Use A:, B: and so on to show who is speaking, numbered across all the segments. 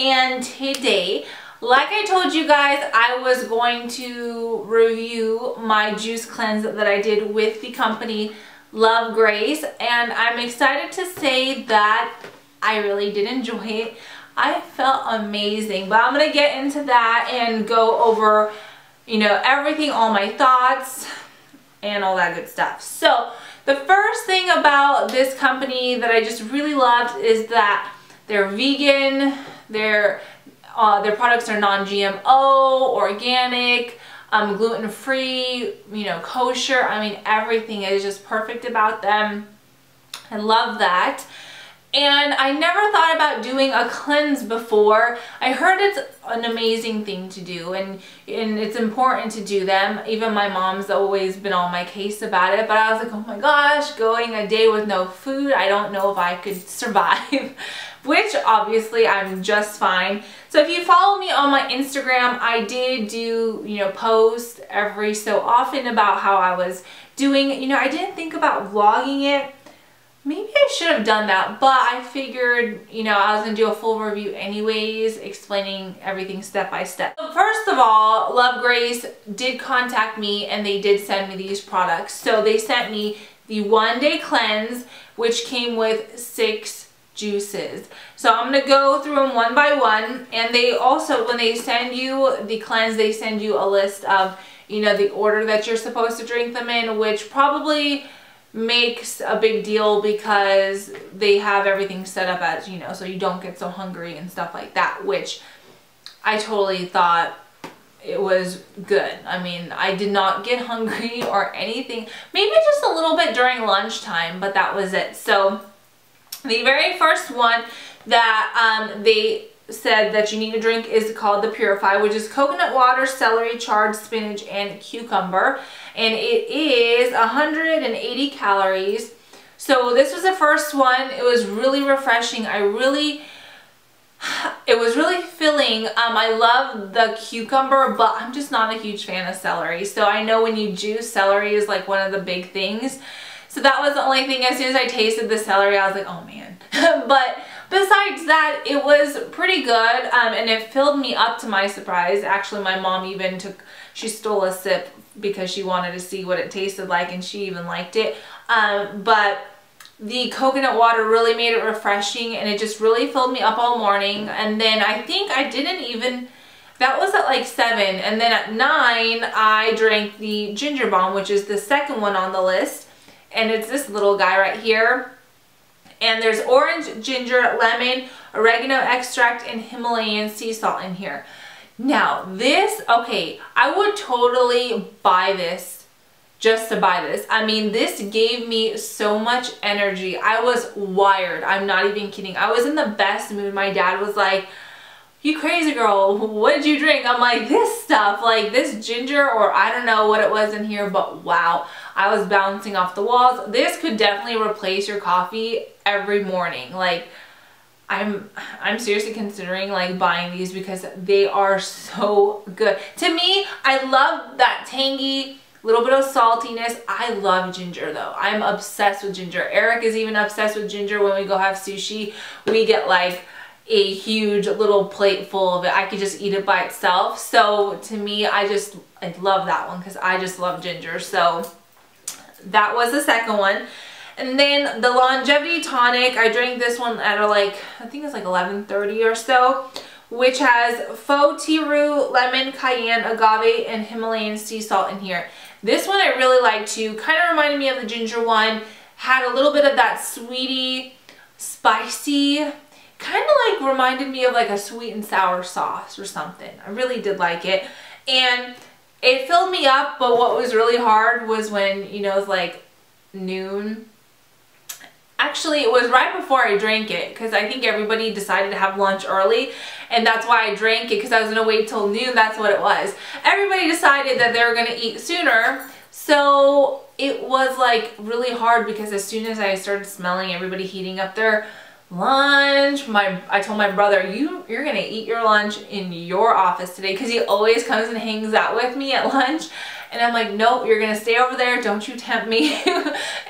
A: and today, like I told you guys, I was going to review my juice cleanse that I did with the company Love Grace, and I'm excited to say that I really did enjoy it. I felt amazing, but I'm going to get into that and go over, you know, everything, all my thoughts and all that good stuff. So the first thing about this company that I just really loved is that they're vegan, their products are non-GMO, organic, gluten-free, you know, kosher. I mean, everything is just perfect about them. I love that. And I never thought about doing a cleanse before. I heard it's an amazing thing to do, and it's important to do them. Even my mom's always been on my case about it, but I was like, oh my gosh, going a day with no food, I don't know if I could survive. Which obviously I'm just fine. So if you follow me on my Instagram, I did do, you know, post every so often about how I was doing. You know, I didn't think about vlogging it. Maybe I should have done that, but I figured, you know, I was going to do a full review anyways, explaining everything step by step. So first of all, Love Grace did contact me and they did send me these products. So they sent me the 1-day cleanse, which came with 6 juices. So I'm going to go through them one by one, and they also, when they send you the cleanse, they send you a list of, you know, the order that you're supposed to drink them in, which probably makes a big deal because they have everything set up as, you know, so you don't get so hungry and stuff like that, which I totally thought it was good. I mean, I did not get hungry or anything, maybe just a little bit during lunchtime, but that was it. So the very first one that they said that you need to drink is called the Purify, which is coconut water, celery, chard, spinach, and cucumber. And it is 180 calories. So this was the first one. It was really refreshing. It was really filling. I love the cucumber, but I'm just not a huge fan of celery. So I know when you juice, celery is like one of the big things. So that was the only thing. As soon as I tasted the celery, I was like, oh man. But besides that, it was pretty good, and it filled me up to my surprise. Actually, my mom even she stole a sip because she wanted to see what it tasted like, and she even liked it. But the coconut water really made it refreshing, and it just really filled me up all morning. And then I think I didn't even, that was at like 7, and then at 9 I drank the ginger bomb, which is the second one on the list, and it's this little guy right here. And there's orange, ginger, lemon, oregano extract, and Himalayan sea salt in here. Now this, okay, I would totally buy this just to buy this. I mean, this gave me so much energy. I was wired. I'm not even kidding. I was in the best mood. My dad was like, you crazy girl, what did you drink? I'm like, this stuff, like this ginger, or I don't know what it was in here, but wow, I was bouncing off the walls. This could definitely replace your coffee every morning. Like, I'm seriously considering like buying these because they are so good. To me, I love that tangy, little bit of saltiness. I love ginger though. I'm obsessed with ginger. Eric is even obsessed with ginger. When we go have sushi, we get like a huge little plate full of it. I could just eat it by itself. So to me, I love that one because I just love ginger. So that was the second one. And then the longevity tonic, I drank this one at like, I think it's like 11:30 or so, which has faux tea root, lemon, cayenne, agave, and Himalayan sea salt in here. This one I really liked too. Kind of reminded me of the ginger one. Had a little bit of that sweety, spicy, kind of like reminded me of like a sweet and sour sauce or something. I really did like it. And it filled me up, but what was really hard was when, you know, it was like noon. Actually, it was right before I drank it because I think everybody decided to have lunch early, and that's why I drank it, because I was going to wait till noon. That's what it was. Everybody decided that they were going to eat sooner, so it was like really hard because as soon as I started smelling everybody heating up their lunch, I told my brother, you're going to eat your lunch in your office today, because he always comes and hangs out with me at lunch. And I'm like, nope, you're gonna stay over there, don't you tempt me.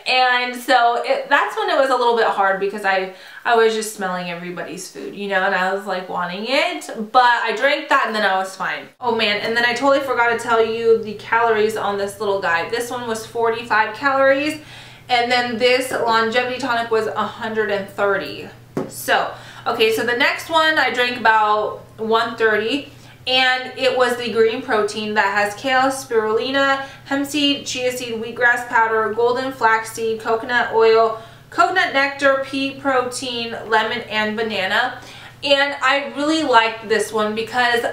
A: And so that's when it was a little bit hard, because I was just smelling everybody's food, you know, and I was like wanting it. But I drank that and then I was fine. Oh man, and then I totally forgot to tell you the calories on this little guy. This one was 45 calories, and then this longevity tonic was 130. So, okay, so the next one I drank about 130. And it was the green protein that has kale, spirulina, hemp seed, chia seed, wheatgrass powder, golden flaxseed, coconut oil, coconut nectar, pea protein, lemon, and banana. And I really liked this one because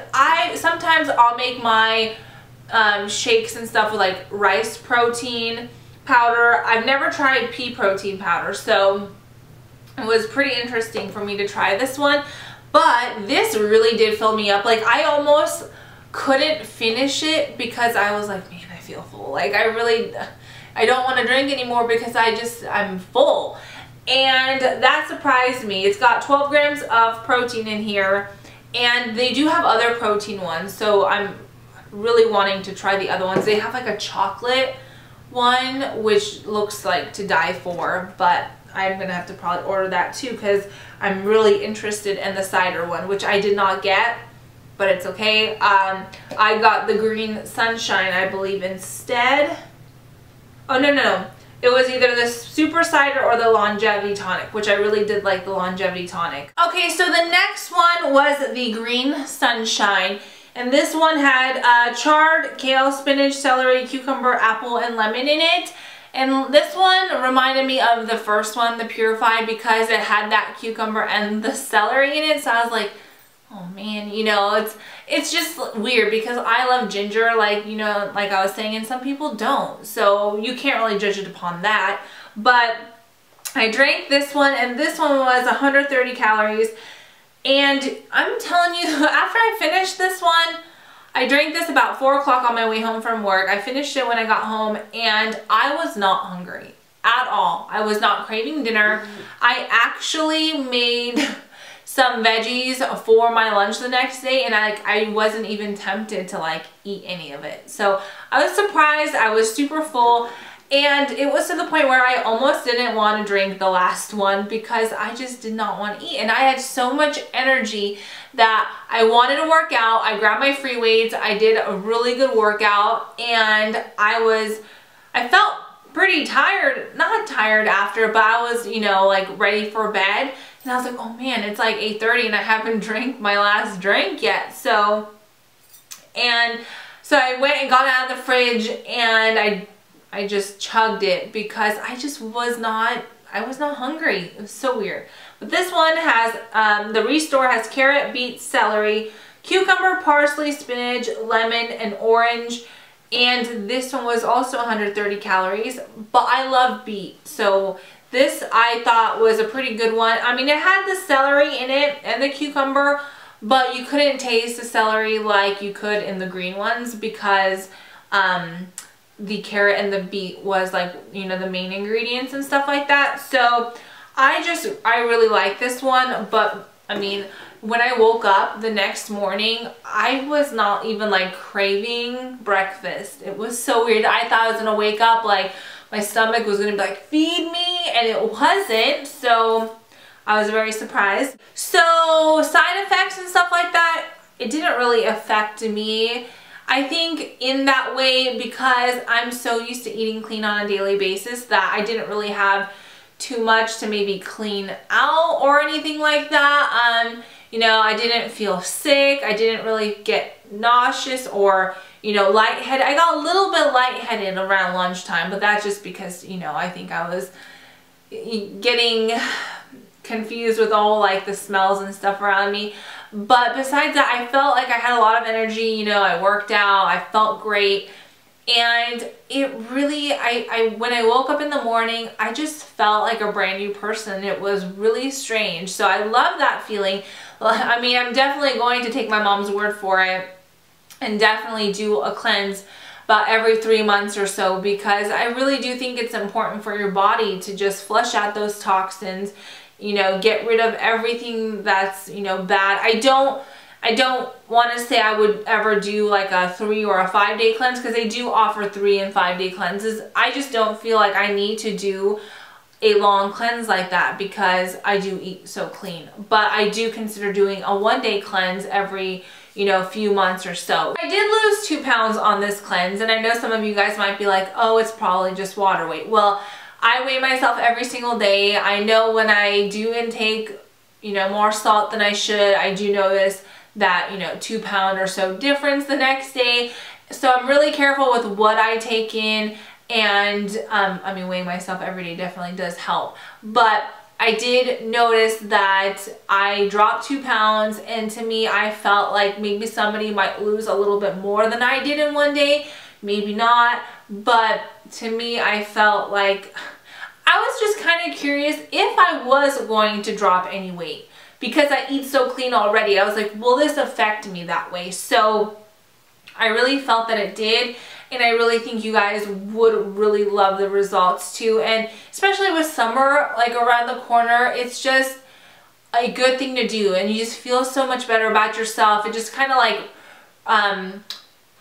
A: sometimes I'll make my shakes and stuff with like rice protein powder. I've never tried pea protein powder, so it was pretty interesting for me to try this one. But this really did fill me up. Like, I almost couldn't finish it because I was like, man, I feel full. Like, I don't want to drink anymore because I'm full. And that surprised me. It's got 12 grams of protein in here, and they do have other protein ones. So I'm really wanting to try the other ones. They have like a chocolate one, which looks like to die for, but I'm gonna have to probably order that too, because I'm really interested in the cider one, which I did not get, but it's okay. I got the green sunshine, I believe, instead. Oh, no. It was either the super cider or the longevity tonic, which I really did like the longevity tonic. Okay, so the next one was the green sunshine. And this one had chard, kale, spinach, celery, cucumber, apple, and lemon in it. And this one reminded me of the first one, the Purified, because it had that cucumber and the celery in it. So I was like, oh man, you know, it's just weird because I love ginger, like, you know, like I was saying, and some people don't. So you can't really judge it upon that. But I drank this one, and this one was 130 calories. And I'm telling you, after I finished this one, I drank this about 4 o'clock on my way home from work. I finished it when I got home, and I was not hungry at all. I was not craving dinner. I actually made some veggies for my lunch the next day, and I wasn't even tempted to like eat any of it. So I was surprised. I was super full, and it was to the point where I almost didn't want to drink the last one because I just did not want to eat. And I had so much energy that I wanted to work out. I grabbed my free weights. I did a really good workout, and I felt pretty tired. Not tired after, but I was, you know, like ready for bed. And I was like, oh man, it's like 8:30 and I haven't drank my last drink yet. So I went and got it out of the fridge, and I just chugged it because I was not hungry. It was so weird. But this one has, the Restore has carrot, beet, celery, cucumber, parsley, spinach, lemon, and orange. And this one was also 130 calories, but I love beet. So this I thought was a pretty good one. I mean, it had the celery in it and the cucumber, but you couldn't taste the celery like you could in the green ones because the carrot and the beet was like, you know, the main ingredients and stuff like that. So I really like this one. But I mean, when I woke up the next morning, I was not even like craving breakfast. It was so weird. I thought I was gonna wake up like my stomach was gonna be like, feed me, and it wasn't. So I was very surprised. So side effects and stuff like that, it didn't really affect me. I think in that way, because I'm so used to eating clean on a daily basis, that I didn't really have too much to maybe clean out or anything like that. You know, I didn't feel sick. I didn't really get nauseous or, you know, lightheaded. I got a little bit lightheaded around lunchtime, but that's just because, you know, I think I was getting confused with all like the smells and stuff around me. But besides that, I felt like I had a lot of energy. You know, I worked out, I felt great, and it really, when I woke up in the morning, I just felt like a brand new person. It was really strange. So I love that feeling. I mean, I'm definitely going to take my mom's word for it and definitely do a cleanse about every 3 months or so, because I really do think it's important for your body to just flush out those toxins, you know, get rid of everything that's, you know, bad. I I don't want to say I would ever do like a 3 or a 5 day cleanse, because they do offer 3 and 5 day cleanses. I just don't feel like I need to do a long cleanse like that because I do eat so clean. But I do consider doing a 1 day cleanse every, you know, few months or so. I did lose 2 pounds on this cleanse, and I know some of you guys might be like, oh, it's probably just water weight. Well, I weigh myself every single day. I know when I do intake, you know, more salt than I should, I do notice that, you know, 2 pound or so difference the next day. So I'm really careful with what I take in, and I mean, weighing myself every day definitely does help. But I did notice that I dropped 2 pounds, and to me, I felt like maybe somebody might lose a little bit more than I did in 1 day. Maybe not, but to me, I felt like I was just kind of curious if I was going to drop any weight. Because I eat so clean already, I was like, will this affect me that way? So I really felt that it did, and I really think you guys would really love the results too. And especially with summer like around the corner, it's just a good thing to do, and you just feel so much better about yourself. It just kind of like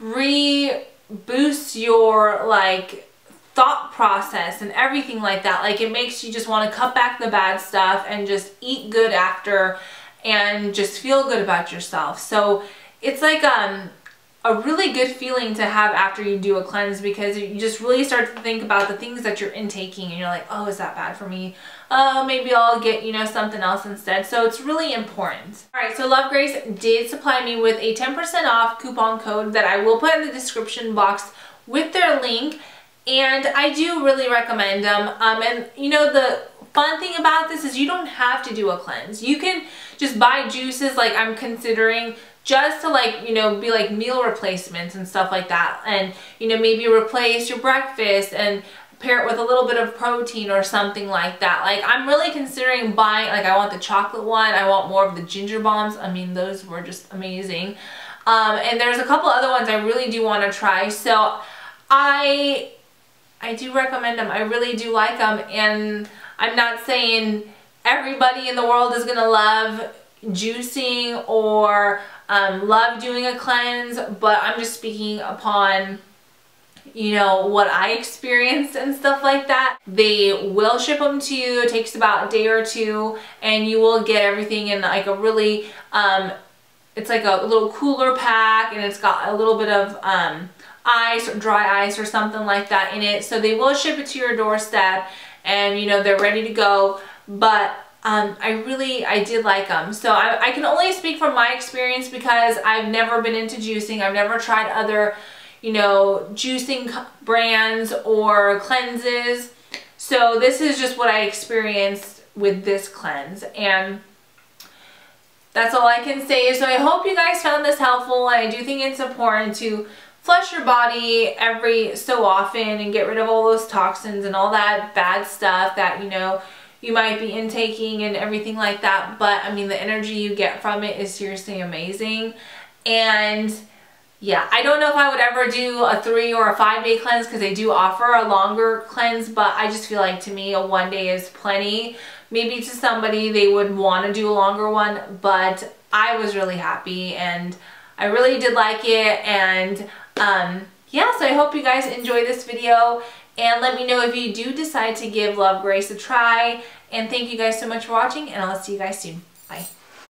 A: reboosts your like thought process and everything like that. Like, it makes you just want to cut back the bad stuff and just eat good after and just feel good about yourself. So it's like a really good feeling to have after you do a cleanse, because you just really start to think about the things that you're intaking, and you're like, oh, is that bad for me? Oh, maybe I'll get, you know, something else instead. So it's really important. All right, so Love Grace did supply me with a 10% off coupon code that I will put in the description box with their link. And I do really recommend them. And you know, the fun thing about this is you don't have to do a cleanse. You can just buy juices like I'm considering, just to like, you know, be like meal replacements and stuff like that. And, you know, maybe replace your breakfast and pair it with a little bit of protein or something like that. Like, I'm really considering buying, like, I want the chocolate one. I want more of the ginger bombs. I mean, those were just amazing. And there's a couple other ones I really do want to try. So I do recommend them. I really do like them, and I'm not saying everybody in the world is gonna love juicing or love doing a cleanse, but I'm just speaking upon, you know, what I experienced and stuff like that. They will ship them to you. It takes about a day or two, and you will get everything in like a really it's like a little cooler pack, and it's got a little bit of ice or dry ice or something like that in it. So they will ship it to your doorstep, and you know, they're ready to go. But I did like them. So I can only speak from my experience, because I've never been into juicing. I've never tried other, you know, juicing brands or cleanses. So this is just what I experienced with this cleanse, and that's all I can say. So I hope you guys found this helpful, and I do think it's important to flush your body every so often and get rid of all those toxins and all that bad stuff that, you know, you might be intaking and everything like that. But I mean, the energy you get from it is seriously amazing. And yeah, I don't know if I would ever do a 3 or a 5 day cleanse, because they do offer a longer cleanse, but I just feel like to me a 1 day is plenty. Maybe to somebody they would want to do a longer one, but I was really happy and I really did like it. And yeah, so I hope you guys enjoy this video, and let me know if you do decide to give Love Grace a try. And thank you guys so much for watching, and I'll see you guys soon. Bye.